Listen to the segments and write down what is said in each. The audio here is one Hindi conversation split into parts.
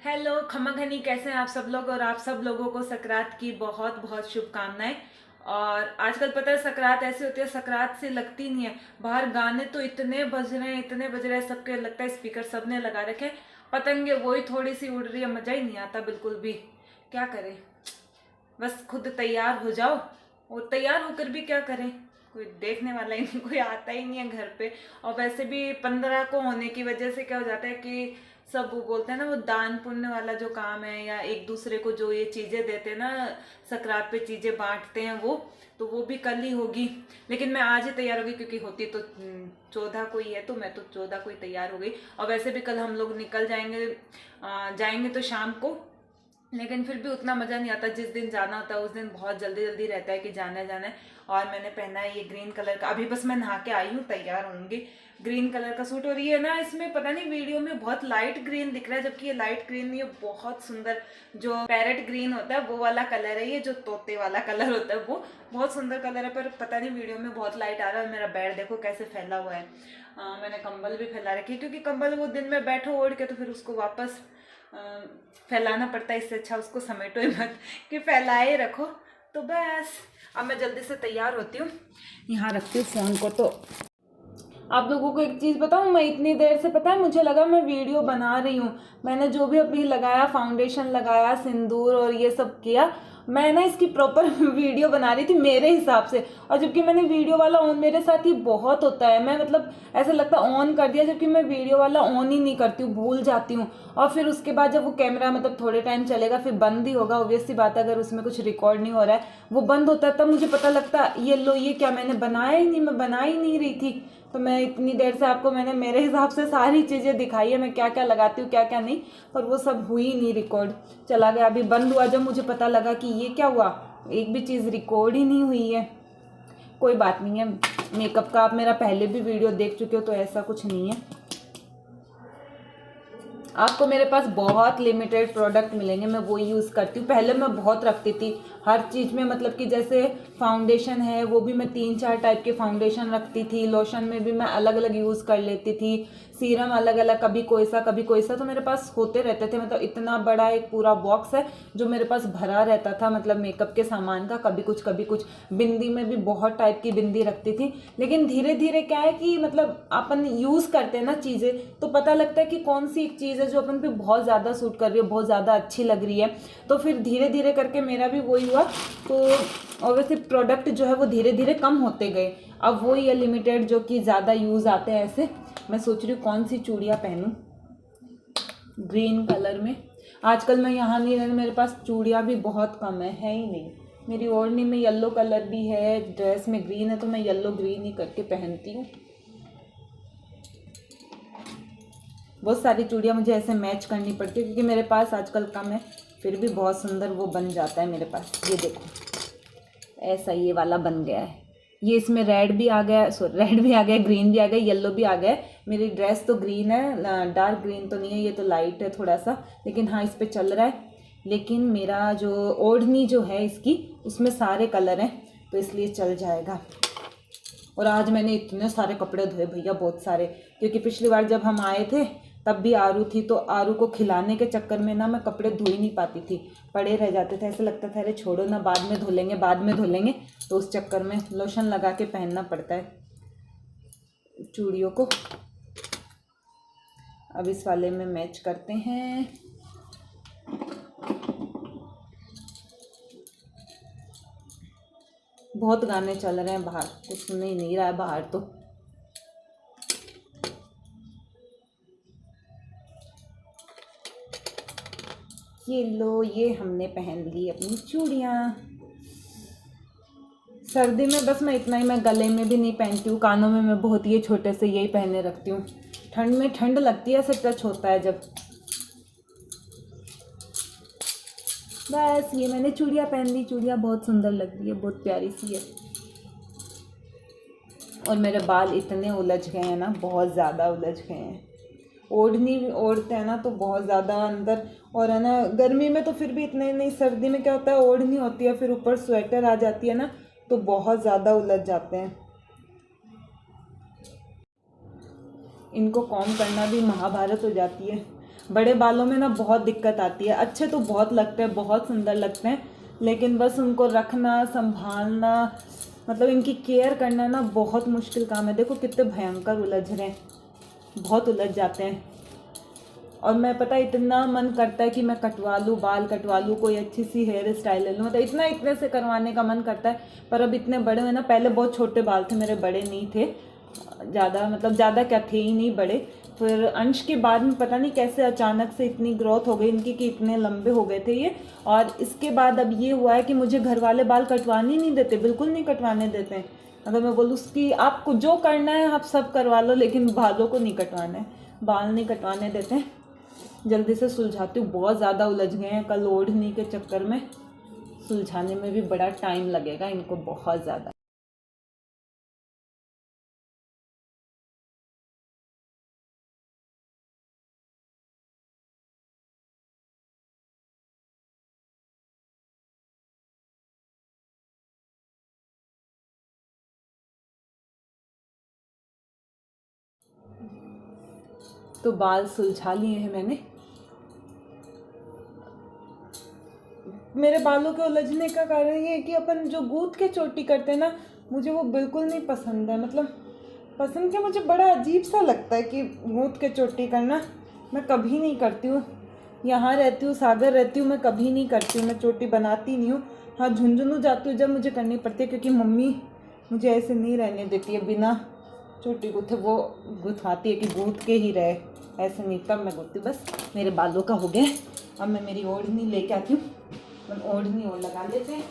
हेलो खमा घनी, कैसे हैं आप सब लोग। और आप सब लोगों को सकरात की बहुत बहुत शुभकामनाएं। और आजकल पता है सकरात ऐसी होती है, सकरात से लगती नहीं है। बाहर गाने तो इतने बज रहे हैं, इतने बज रहे हैं, सबके लगता है स्पीकर सबने लगा रखे हैं। पतंगे वही थोड़ी सी उड़ रही है, मजा ही नहीं आता बिल्कुल भी। क्या करें, बस खुद तैयार हो जाओ। और तैयार होकर भी क्या करें, कोई देखने वाला ही नहीं, कोई आता ही नहीं है घर पे। और वैसे भी 15 को होने की वजह से क्या हो जाता है कि सब वो बोलते हैं ना, वो दान पुण्य वाला जो काम है, या एक दूसरे को जो ये चीजें देते हैं ना, सकरात पे चीजें बांटते हैं वो, तो वो भी कल ही होगी। लेकिन मैं आज ही तैयार होगी, क्योंकि होती तो 14 को ही है, तो मैं तो 14 को ही तैयार हो गई। और वैसे भी कल हम लोग निकल जाएंगे, जाएंगे तो शाम को। लेकिन फिर भी उतना मजा नहीं आता। जिस दिन जाना होता है उस दिन बहुत जल्दी जल्दी रहता है कि जाना है जाना है। और मैंने पहना है ये ग्रीन कलर का, अभी बस मैं नहा के आई हूँ, तैयार होंगी। ग्रीन कलर का सूट। और ये ना, इसमें पता नहीं वीडियो में बहुत लाइट ग्रीन दिख रहा है, जबकि ये लाइट ग्रीन नहीं है, बहुत सुंदर जो पैरेट ग्रीन होता है वो वाला कलर है। ये जो तोते वाला कलर होता है वो बहुत सुंदर कलर है, पर पता नहीं वीडियो में बहुत लाइट आ रहा है। मेरा बेड देखो कैसे फैला हुआ है। मैंने कंबल भी फैला रखी है, क्योंकि कंबल वो दिन में बैठो ओढ़ के तो फिर उसको वापस फैलाना पड़ता है। इससे अच्छा उसको समेटो ही मत कि फैलाए रखो। तो बस अब मैं जल्दी से तैयार होती हूँ, यहाँ रखती हूँ फोन को। तो आप लोगों को एक चीज़ बताऊँ, मैं इतनी देर से, पता है मुझे लगा मैं वीडियो बना रही हूँ। मैंने जो भी अभी लगाया, फाउंडेशन लगाया, सिंदूर और ये सब किया, मैं ना इसकी प्रॉपर वीडियो बना रही थी मेरे हिसाब से। और जबकि मैंने वीडियो वाला ऑन, मेरे साथ ही बहुत होता है, मैं मतलब ऐसा लगता है ऑन कर दिया, जबकि मैं वीडियो वाला ऑन ही नहीं करती हूँ, भूल जाती हूँ। और फिर उसके बाद जब वो कैमरा मतलब थोड़े टाइम चलेगा फिर बंद ही होगा, ऑब्वियस सी बात है। अगर उसमें कुछ रिकॉर्ड नहीं हो रहा है, वो बंद होता है, तब मुझे पता लगता है ये लो, ये क्या मैंने बनाया ही नहीं, मैं बना ही नहीं रही थी। तो मैं इतनी देर से आपको मैंने मेरे हिसाब से सारी चीज़ें दिखाई है, मैं क्या क्या लगाती हूँ क्या क्या नहीं, पर वो सब हुई नहीं रिकॉर्ड, चला गया। अभी बंद हुआ जब मुझे पता लगा कि ये क्या हुआ, एक भी चीज़ रिकॉर्ड ही नहीं हुई है। कोई बात नहीं है, मेकअप का आप मेरा पहले भी वीडियो देख चुके हो, तो ऐसा कुछ नहीं है। आपको मेरे पास बहुत लिमिटेड प्रोडक्ट मिलेंगे, मैं वो यूज़ करती हूँ। पहले मैं बहुत रखती थी हर चीज़ में, मतलब कि जैसे फाउंडेशन है वो भी मैं 3-4 टाइप के फाउंडेशन रखती थी, लोशन में भी मैं अलग अलग यूज़ कर लेती थी, सीरम अलग अलग, कभी कोई सा कभी कोई सा, तो मेरे पास होते रहते थे। मतलब इतना बड़ा एक पूरा बॉक्स है जो मेरे पास भरा रहता था, मतलब मेकअप के सामान का, कभी कुछ कभी कुछ। बिंदी में भी बहुत टाइप की बिंदी रखती थी। लेकिन धीरे धीरे क्या है कि मतलब अपन यूज़ करते हैं ना चीज़ें, तो पता लगता है कि कौन सी एक चीज़ है जो अपन पे बहुत ज़्यादा सूट कर रही है, बहुत ज़्यादा अच्छी लग रही है। तो फिर धीरे धीरे करके मेरा भी वही हुआ। तो ऑब्वियसली प्रोडक्ट जो है वो धीरे धीरे कम होते गए। अब वही है लिमिटेड जो कि ज़्यादा यूज़ आते हैं। ऐसे मैं सोच रही हूँ कौन सी चूड़ियाँ पहनूँ ग्रीन कलर में। आजकल मैं यहाँ नहीं रहती, मेरे पास चूड़ियाँ भी बहुत कम है ही नहीं। मेरी ओढ़नी में येलो कलर भी है, ड्रेस में ग्रीन है, तो मैं येलो ग्रीन ही करके पहनती हूँ। बहुत सारी चूड़ियाँ मुझे ऐसे मैच करनी पड़ती है, क्योंकि मेरे पास आजकल कम है, फिर भी बहुत सुंदर वो बन जाता है मेरे पास। ये देखो ऐसा ये वाला बन गया है। ये इसमें रेड भी आ गया, सॉरी रेड भी आ गया, ग्रीन भी आ गया, येलो भी आ गया। मेरी ड्रेस तो ग्रीन है, डार्क ग्रीन तो नहीं है, ये तो लाइट है थोड़ा सा, लेकिन हाँ इस पर चल रहा है। लेकिन मेरा जो ओढ़नी जो है इसकी, उसमें सारे कलर हैं, तो इसलिए चल जाएगा। और आज मैंने इतने सारे कपड़े धोए भैया, बहुत सारे, क्योंकि पिछली बार जब हम आए थे तब भी आरू थी, तो आरू को खिलाने के चक्कर में ना मैं कपड़े धो ही नहीं पाती थी, पड़े रह जाते थे। ऐसे लगता था अरे छोड़ो ना, बाद में धो लेंगे बाद में धो लेंगे, तो उस चक्कर में लोशन लगा के पहनना पड़ता है चूड़ियों को। अब इस वाले में मैच करते हैं। बहुत गाने चल रहे हैं बाहर, कुछ सुन ही नहीं रहा है बाहर तो। ये लो, ये हमने पहन ली अपनी चूड़ियाँ। सर्दी में बस मैं इतना ही, मैं गले में भी नहीं पहनती हूँ, कानों में मैं बहुत ये छोटे से यही पहने रखती हूँ। ठंड में ठंड लगती है, ऐसे टच होता है जब। बस ये मैंने चूड़ियाँ पहन ली, चूड़ियाँ बहुत सुंदर लग रही है, बहुत प्यारी सी है। और मेरे बाल इतने उलझ गए हैं ना, बहुत ज़्यादा उलझ गए हैं। ओढ़नी ओढ़ते हैं ना तो बहुत ज़्यादा अंदर, और है ना गर्मी में तो फिर भी इतने नहीं, सर्दी में क्या होता है ओढ़नी होती है, फिर ऊपर स्वेटर आ जाती है ना, तो बहुत ज़्यादा उलझ जाते हैं। इनको कॉम करना भी महाभारत हो जाती है। बड़े बालों में ना बहुत दिक्कत आती है। अच्छे तो बहुत लगते हैं, बहुत सुंदर लगते हैं, लेकिन बस उनको रखना, संभालना, मतलब इनकी केयर करना ना बहुत मुश्किल काम है। देखो कितने भयंकर उलझ रहे हैं, बहुत उलझ जाते हैं। और मैं पता इतना मन करता है कि मैं कटवा लूँ, बाल कटवा लूँ, कोई अच्छी सी हेयर स्टाइल ले लूँ, मतलब इतना इतने से करवाने का मन करता है। पर अब इतने बड़े हुए ना, पहले बहुत छोटे बाल थे मेरे, बड़े नहीं थे ज़्यादा, मतलब ज़्यादा क्या थे ही नहीं बड़े। फिर अंश के बाद में पता नहीं कैसे अचानक से इतनी ग्रोथ हो गई इनकी कि इतने लंबे हो गए थे ये। और इसके बाद अब ये हुआ है कि मुझे घर वाले बाल कटवाने नहीं देते, बिल्कुल नहीं कटवाने देते हैं। अगर मैं बोलूँ कि आपको जो करना है आप सब करवा लो, लेकिन बालों को नहीं कटवाना है, बाल नहीं कटवाने देते हैं। जल्दी से सुलझाती हूँ, बहुत ज़्यादा उलझ गए हैं कल ओढ़नी के चक्कर में, सुलझाने में भी बड़ा टाइम लगेगा इनको, बहुत ज़्यादा। तो बाल सुलझा लिए हैं मैंने। मेरे बालों के उलझने का कारण ये है कि अपन जो गूंथ के चोटी करते हैं ना, मुझे वो बिल्कुल नहीं पसंद है। मतलब पसंद क्या, मुझे बड़ा अजीब सा लगता है कि गूंथ के चोटी करना। मैं कभी नहीं करती हूँ, यहाँ रहती हूँ, सागर रहती हूँ, मैं कभी नहीं करती हूँ, मैं चोटी बनाती नहीं हूँ। हाँ, झुंझुनू जाती हूँ जब मुझे करनी पड़ती है, क्योंकि मम्मी मुझे ऐसे नहीं रहने देती है बिना चोटी गूँथे। वो गुथाती है कि गूँथ के ही रहे, ऐसे नहीं, तब मैं गुथती। बस मेरे बालों का हो गया। अब मैं मेरी ओढ़नी लेके आती हूँ, ओढ़नी और लगा लेते हैं।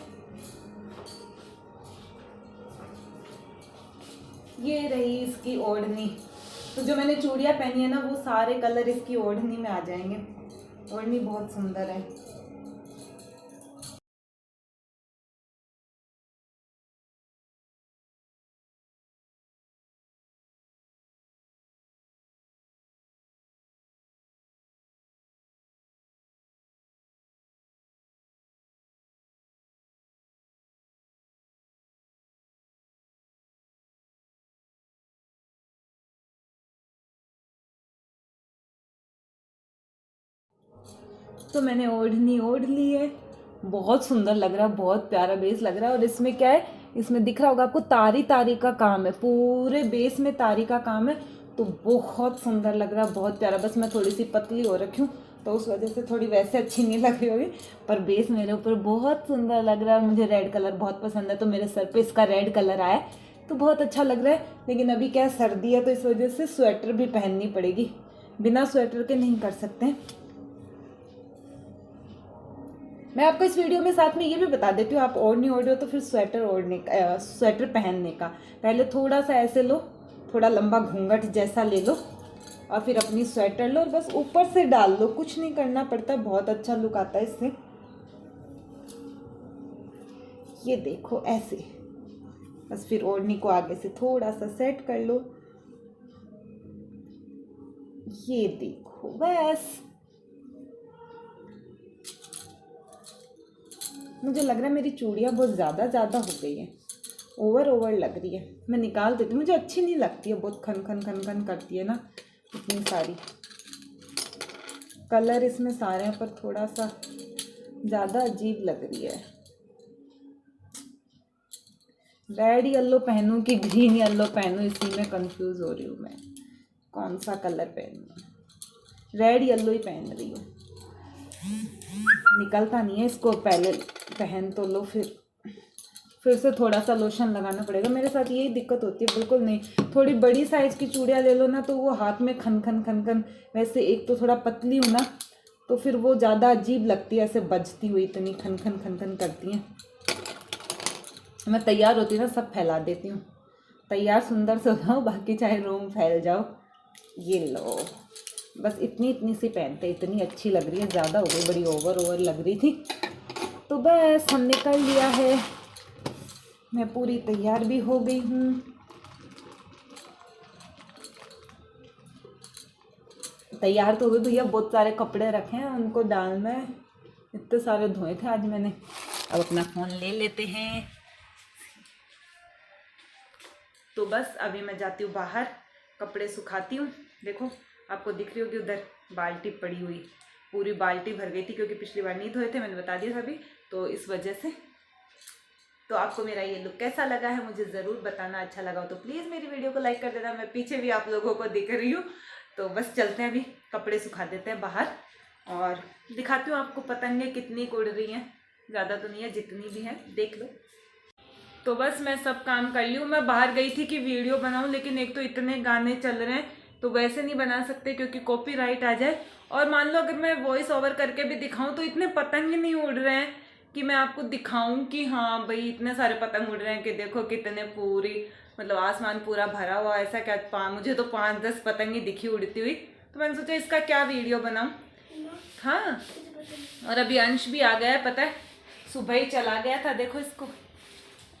ये रही इसकी ओढ़नी। तो जो मैंने चूड़ियाँ पहनी है ना, वो सारे कलर इसकी ओढ़नी में आ जाएंगे। ओढ़नी बहुत सुंदर है। तो मैंने ओढ़नी ओढ़ ली है, बहुत सुंदर लग रहा है, बहुत प्यारा बेस लग रहा है। और इसमें क्या है, इसमें दिख रहा होगा आपको, तारी तारी का काम है, पूरे बेस में तारी का काम है। तो बहुत सुंदर लग रहा है, बहुत प्यारा। बस मैं थोड़ी सी पतली हो रखी हूँ तो उस वजह से थोड़ी वैसे अच्छी नहीं लग रही होगी, पर बेस मेरे ऊपर बहुत सुंदर लग रहा है। मुझे रेड कलर बहुत पसंद है, तो मेरे सर पे इसका रेड कलर आया तो बहुत अच्छा लग रहा है। लेकिन अभी क्या है, सर्दी है, तो इस वजह से स्वेटर भी पहननी पड़ेगी, बिना स्वेटर के नहीं कर सकते। मैं आपको इस वीडियो में साथ में ये भी बता देती हूँ, आप ओढ़नी ओढ़ रहे हो तो फिर स्वेटर ओढ़ने का, स्वेटर पहनने का पहले थोड़ा सा ऐसे लो, थोड़ा लंबा घूंघट जैसा ले लो, और फिर अपनी स्वेटर लो और बस ऊपर से डाल लो, कुछ नहीं करना पड़ता, बहुत अच्छा लुक आता है इससे। ये देखो ऐसे, बस फिर ओढ़नी को आगे से थोड़ा सा सेट कर लो। ये देखो बस। मुझे लग रहा है मेरी चूड़ियाँ बहुत ज़्यादा ज़्यादा हो गई हैं, ओवर ओवर लग रही है। मैं निकाल देती हूँ, मुझे अच्छी नहीं लगती है, बहुत खन खन खन खन करती है ना इतनी सारी। कलर इसमें सारे हैं पर थोड़ा सा ज़्यादा अजीब लग रही है। रेड येलो पहनूं कि ग्रीन येलो पहनूं, इसी में कंफ्यूज हो रही हूँ मैं, कौन सा कलर पहनूं। रेड येलो ही पहन रही हूँ, निकलता नहीं है इसको, पहले पहन तो लो, फिर से थोड़ा सा लोशन लगाना पड़ेगा। मेरे साथ यही दिक्कत होती है, बिल्कुल नहीं। थोड़ी बड़ी साइज़ की चूड़ियाँ ले लो ना तो वो हाथ में खन खन खन खन, वैसे एक तो थोड़ा पतली हूँ ना, तो फिर वो ज़्यादा अजीब लगती है, ऐसे बजती हुई इतनी खन खन खन खन करती हैं। मैं तैयार होती हूँ ना, सब फैला देती हूँ, तैयार सुंदर से हो जाओ, बाकी चाहे रूम फैल जाओ। ये लो, बस इतनी इतनी सी पहनते, इतनी अच्छी लग रही है, ज़्यादा हो गई, बड़ी ओवर ओवर लग रही थी। तो बस हमने कर लिया है, मैं पूरी तैयार भी हो गई हूँ। तैयार तो हो गई भैया, बहुत सारे कपड़े रखे हैं, उनको डालना है, इतने सारे धोए थे आज मैंने। अब अपना फ़ोन ले लेते हैं। तो बस अभी मैं जाती हूँ बाहर, कपड़े सुखाती हूँ। देखो आपको दिख रही होगी उधर बाल्टी पड़ी हुई, पूरी बाल्टी भर गई थी क्योंकि पिछली बार नहीं धोए थे, मैंने बता दिया था अभी, तो इस वजह से। तो आपको मेरा ये लुक कैसा लगा है मुझे ज़रूर बताना, अच्छा लगा हो तो प्लीज़ मेरी वीडियो को लाइक कर देना। मैं पीछे भी आप लोगों को दिख रही हूँ। तो बस चलते हैं, अभी कपड़े सुखा देते हैं बाहर और दिखाती हूँ आपको पतंगें कितनी उड़ रही हैं। ज़्यादा तो नहीं है, जितनी भी हैं देख लो। तो बस मैं सब काम कर लूँ। मैं बाहर गई थी कि वीडियो बनाऊँ, लेकिन एक तो इतने गाने चल रहे हैं तो वैसे नहीं बना सकते क्योंकि कॉपीराइट आ जाए। और मान लो अगर मैं वॉइस ओवर करके भी दिखाऊं तो इतने पतंग नहीं उड़ रहे हैं कि मैं आपको दिखाऊं कि हाँ भाई इतने सारे पतंग उड़ रहे हैं कि देखो कितने, पूरी मतलब आसमान पूरा भरा हुआ। ऐसा क्या, मुझे तो 5-10 पतंगी दिखी उड़ती हुई। तो मैंने सोचा इसका क्या वीडियो बनाऊं। हाँ, और अभी अंश भी आ गया है, पता है सुबह ही चला गया था। देखो इसको,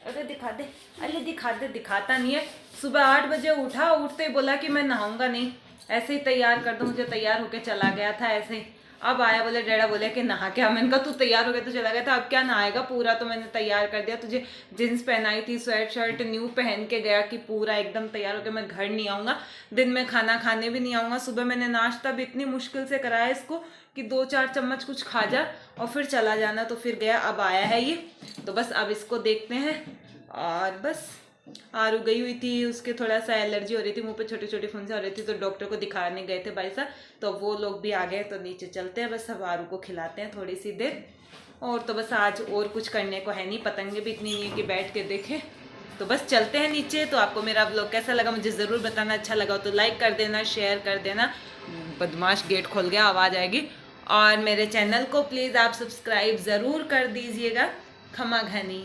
अरे दिखा दे, अरे दिखा दे, दिखाता नहीं है। सुबह 8 बजे उठा, उठते ही बोला कि मैं नहाऊंगा नहीं, ऐसे ही तैयार कर दो मुझे, तैयार होके चला गया था ऐसे ही। अब आया, बोले डैडा बोले कि नहा क्या। मैंने कहा तू तैयार हो गया तो चला गया था, अब क्या नहाएगा, पूरा तो मैंने तैयार कर दिया तुझे। जीन्स पहनाई थी, स्वेट शर्ट न्यू पहन के गया कि पूरा एकदम तैयार होकर मैं घर नहीं आऊँगा, दिन में खाना खाने भी नहीं आऊँगा। सुबह मैंने नाश्ता भी इतनी मुश्किल से कराया इसको कि 2-4 चम्मच कुछ खा जा और फिर चला जाना, तो फिर गया। अब आया है ये, तो बस अब इसको देखते हैं। और बस आरू गई हुई थी, उसके थोड़ा सा एलर्जी हो रही थी, मुंह पे छोटी छोटी फुंसी हो रही थी, तो डॉक्टर को दिखाने गए थे भाई साहब, तो वो लोग भी आ गए। तो नीचे चलते हैं, बस अब आरू को खिलाते हैं थोड़ी सी देर। और तो बस आज और कुछ करने को है नहीं, पतंगे भी इतनी नहीं है कि बैठ के देखें। तो बस चलते हैं नीचे। तो आपको मेरा व्लॉग कैसा लगा मुझे ज़रूर बताना, अच्छा लगा तो लाइक कर देना, शेयर कर देना। बदमाश गेट खोल गया, आवाज़ आएगी। और मेरे चैनल को प्लीज़ आप सब्सक्राइब ज़रूर कर दीजिएगा। खमा घनी।